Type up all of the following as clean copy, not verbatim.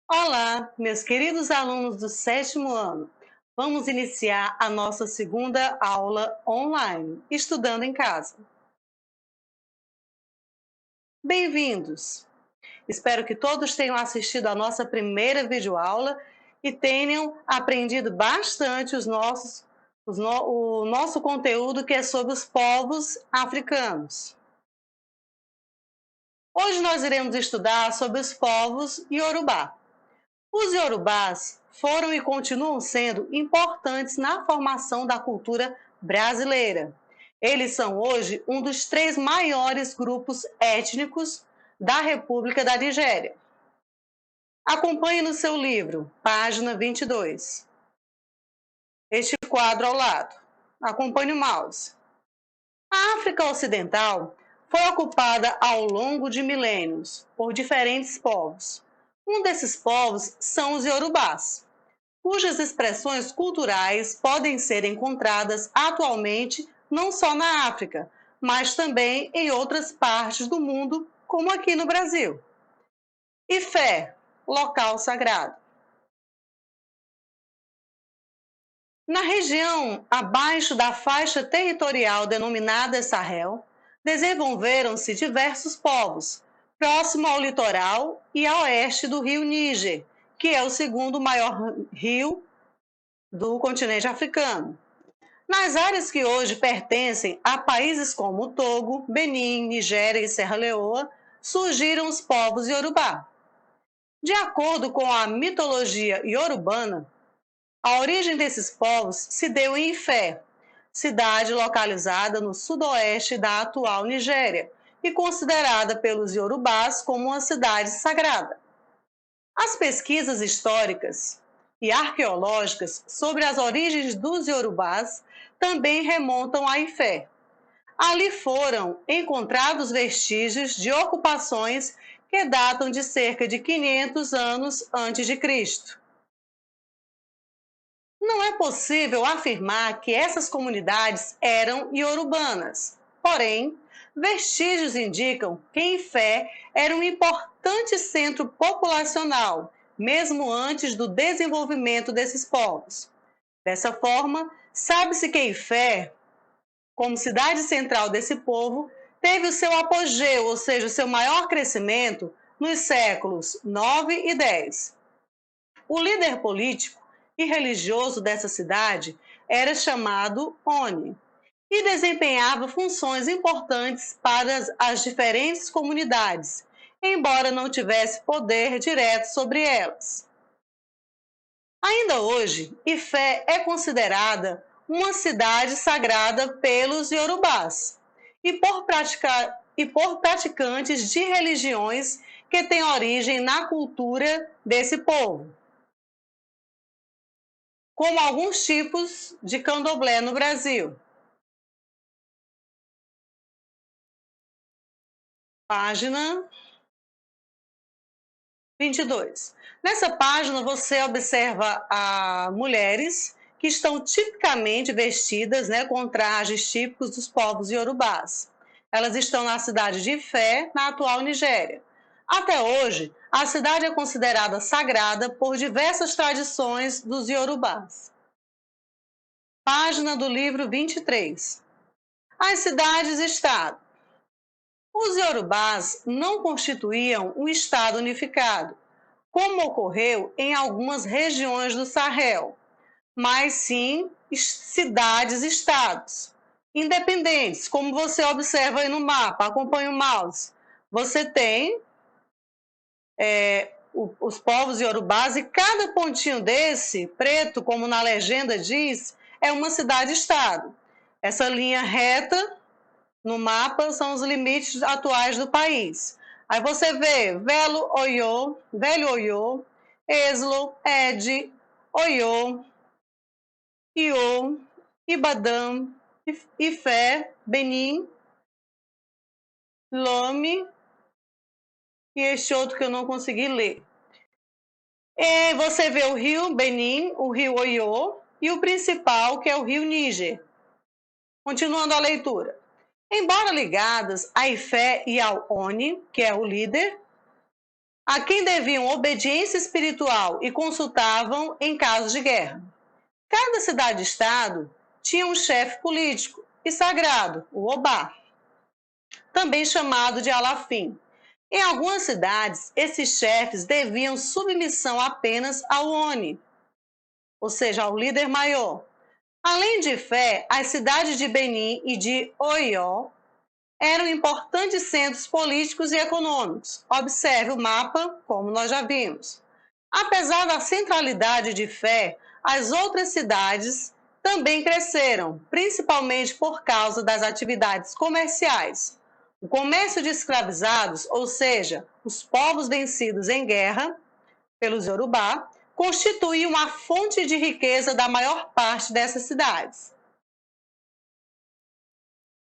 Olá, meus queridos alunos do sétimo ano. Vamos iniciar a nossa segunda aula online, estudando em casa. Bem-vindos! Espero que todos tenham assistido a nossa primeira videoaula e tenham aprendido bastante o nosso conteúdo que é sobre os povos africanos. Hoje nós iremos estudar sobre os povos Yorubá. Os Yorubás foram e continuam sendo importantes na formação da cultura brasileira. Eles são hoje um dos três maiores grupos étnicos da República da Nigéria. Acompanhe no seu livro, página 22. Este quadro ao lado. Acompanhe o mouse. A África Ocidental foi ocupada ao longo de milênios por diferentes povos. Um desses povos são os Yorubás, cujas expressões culturais podem ser encontradas atualmente não só na África, mas também em outras partes do mundo, como aqui no Brasil. Ifé, local sagrado. Na região abaixo da faixa territorial denominada Sahel, desenvolveram-se diversos povos, próximo ao litoral e a oeste do rio Níger, que é o segundo maior rio do continente africano. Nas áreas que hoje pertencem a países como Togo, Benin, Nigéria e Serra Leoa, surgiram os povos Yorubá. De acordo com a mitologia iorubana, a origem desses povos se deu em Ifé, cidade localizada no sudoeste da atual Nigéria e considerada pelos Yorubás como uma cidade sagrada. As pesquisas históricas e arqueológicas sobre as origens dos Yorubás também remontam a Ifé. Ali foram encontrados vestígios de ocupações que datam de cerca de 500 anos antes de Cristo. Não é possível afirmar que essas comunidades eram iorubanas. Porém, vestígios indicam que Ifé era um importante centro populacional, mesmo antes do desenvolvimento desses povos. Dessa forma, sabe-se que Ifé, como cidade central desse povo, teve o seu apogeu, ou seja, o seu maior crescimento, nos séculos 9 e 10. O líder político e religioso dessa cidade era chamado Oni e desempenhava funções importantes para as diferentes comunidades, embora não tivesse poder direto sobre elas. Ainda hoje, Ifé é considerada uma cidade sagrada pelos Yorubás e por praticantes de religiões que têm origem na cultura desse povo, como alguns tipos de candomblé no Brasil. Página 22. Nessa página você observa mulheres que estão tipicamente vestidas, com trajes típicos dos povos iorubás. Elas estão na cidade de Ifé, na atual Nigéria. Até hoje, a cidade é considerada sagrada por diversas tradições dos iorubás. Página do livro 23. As cidades-estado. Os iorubás não constituíam um estado unificado, como ocorreu em algumas regiões do Sahel, mas sim cidades-estados independentes, como você observa aí no mapa, acompanha o mouse. Você tem os povos iorubás e cada pontinho desse, preto, como na legenda diz, é uma cidade-estado. Essa linha reta no mapa são os limites atuais do país. Aí você vê Velho Oiô, Eslo, Ede, Oiô, Iô, Ibadã, Ifé, Benin, Lome e este outro que eu não consegui ler. E você vê o rio Benin, o rio Oiô e o principal, que é o rio Níger. Continuando a leitura. Embora ligadas a Ifé e ao Oni, que é o líder, a quem deviam obediência espiritual e consultavam em casos de guerra. Cada cidade-estado tinha um chefe político e sagrado, o Obá, também chamado de Alafim. Em algumas cidades, esses chefes deviam submissão apenas ao Oni, ou seja, ao líder maior. Além de Fé, as cidades de Benim e de Oió eram importantes centros políticos e econômicos. Observe o mapa, como nós já vimos. Apesar da centralidade de Fé, as outras cidades também cresceram, principalmente por causa das atividades comerciais. O comércio de escravizados, ou seja, os povos vencidos em guerra pelos Yorubá, constituía uma fonte de riqueza da maior parte dessas cidades.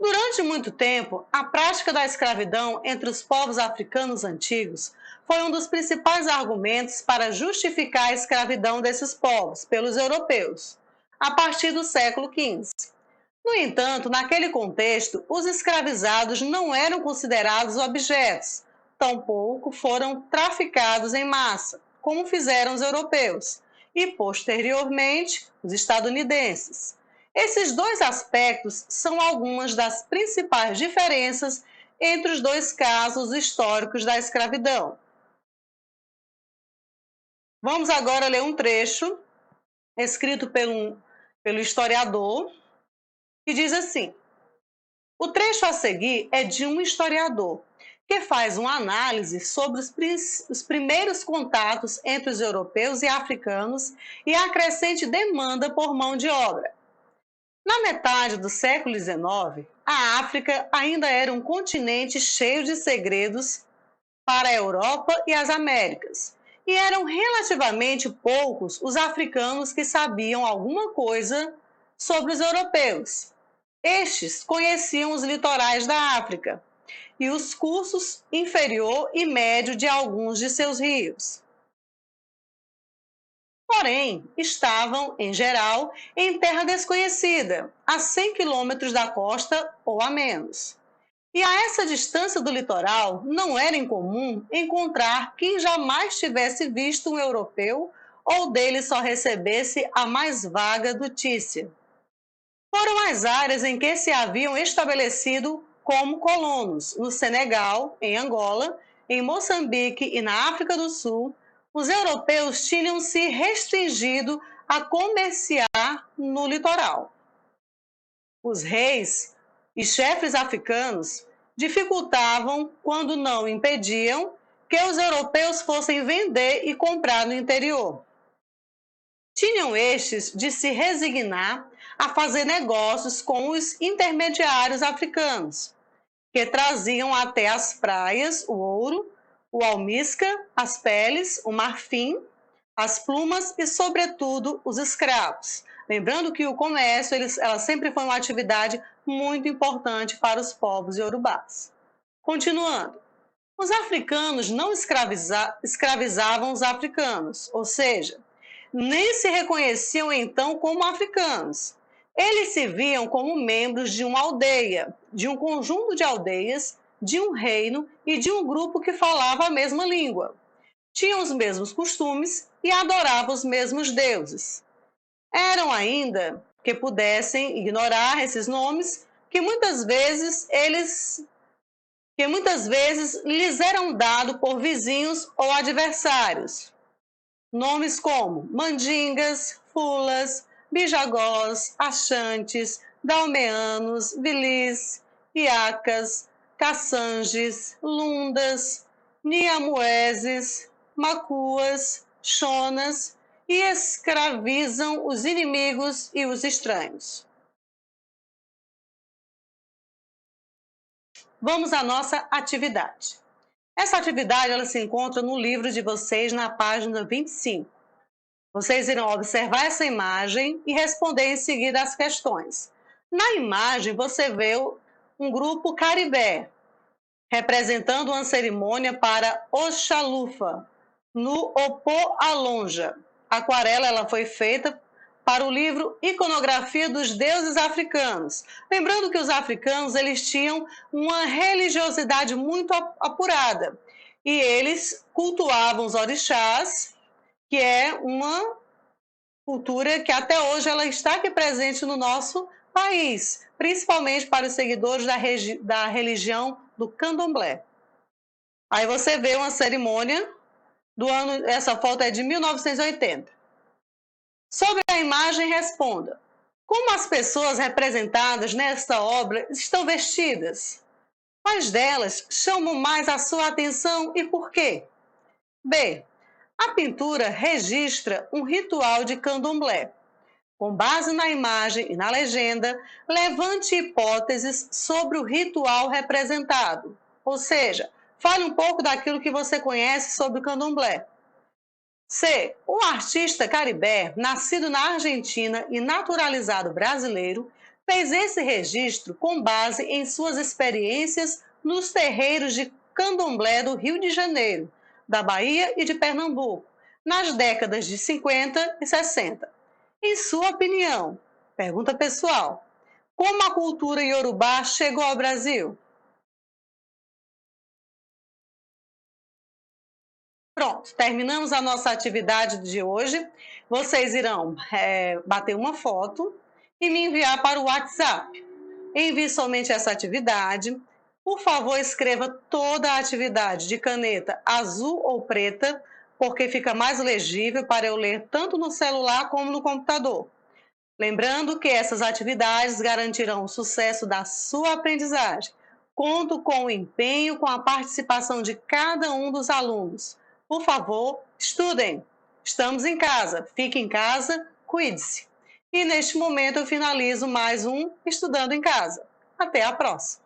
Durante muito tempo, a prática da escravidão entre os povos africanos antigos foi um dos principais argumentos para justificar a escravidão desses povos pelos europeus, a partir do século XV. No entanto, naquele contexto, os escravizados não eram considerados objetos, tampouco foram traficados em massa, como fizeram os europeus, e posteriormente os estadunidenses. Esses dois aspectos são algumas das principais diferenças entre os dois casos históricos da escravidão. Vamos agora ler um trecho escrito pelo historiador, que diz assim: o trecho a seguir é de um historiador, que faz uma análise sobre os primeiros contatos entre os europeus e africanos e a crescente demanda por mão de obra. Na metade do século XIX, a África ainda era um continente cheio de segredos para a Europa e as Américas, e eram relativamente poucos os africanos que sabiam alguma coisa sobre os europeus. Estes conheciam os litorais da África e os cursos inferior e médio de alguns de seus rios. Porém, estavam, em geral, em terra desconhecida, a 100 quilômetros da costa ou a menos. E a essa distância do litoral, não era incomum encontrar quem jamais tivesse visto um europeu ou dele só recebesse a mais vaga notícia. Foram as áreas em que se haviam estabelecido como colonos, no Senegal, em Angola, em Moçambique e na África do Sul. Os europeus tinham se restringido a comerciar no litoral. Os reis e chefes africanos dificultavam, quando não impediam, que os europeus fossem vender e comprar no interior. Tinham estes de se resignar a fazer negócios com os intermediários africanos, que traziam até as praias o ouro, o almíscar, as peles, o marfim, as plumas e, sobretudo, os escravos. Lembrando que o comércio ela sempre foi uma atividade muito importante para os povos iorubás. Continuando, os africanos não escravizavam os africanos, ou seja, nem se reconheciam então como africanos. Eles se viam como membros de uma aldeia, de um conjunto de aldeias, de um reino e de um grupo que falava a mesma língua. Tinham os mesmos costumes e adoravam os mesmos deuses. Eram ainda que pudessem ignorar esses nomes que muitas vezes lhes eram dados por vizinhos ou adversários. Nomes como mandingas, fulas, bijagós, achantes, dalmeanos, vilis, iacas, caçanges, lundas, niamueses, macuas, chonas, e escravizam os inimigos e os estranhos. Vamos à nossa atividade. Essa atividade ela se encontra no livro de vocês na página 25. Vocês irão observar essa imagem e responder em seguida as questões. Na imagem você vê um grupo caribé, representando uma cerimônia para Oxalufa, no Opô Alonja. A aquarela ela foi feita para o livro Iconografia dos Deuses Africanos. Lembrando que os africanos eles tinham uma religiosidade muito apurada. E eles cultuavam os orixás, que é uma cultura que até hoje ela está aqui presente no nosso país, principalmente para os seguidores da religião do Candomblé. Aí você vê uma cerimônia do ano, essa foto é de 1980. Sobre a imagem, responda: como as pessoas representadas nesta obra estão vestidas? Quais delas chamam mais a sua atenção e por quê? B. A pintura registra um ritual de candomblé. Com base na imagem e na legenda, levante hipóteses sobre o ritual representado. Ou seja, fale um pouco daquilo que você conhece sobre o candomblé. C. Um artista caribé, nascido na Argentina e naturalizado brasileiro, fez esse registro com base em suas experiências nos terreiros de candomblé do Rio de Janeiro, da Bahia e de Pernambuco, nas décadas de 50 e 60. Em sua opinião, pergunta pessoal, como a cultura iorubá chegou ao Brasil? Pronto, terminamos a nossa atividade de hoje. Vocês irão bater uma foto e me enviar para o WhatsApp. Envie somente essa atividade. Por favor, escreva toda a atividade de caneta azul ou preta, porque fica mais legível para eu ler tanto no celular como no computador. Lembrando que essas atividades garantirão o sucesso da sua aprendizagem. Conto com o empenho, com a participação de cada um dos alunos. Por favor, estudem. Estamos em casa. Fique em casa, cuide-se. E neste momento eu finalizo mais um Estudando em Casa. Até a próxima.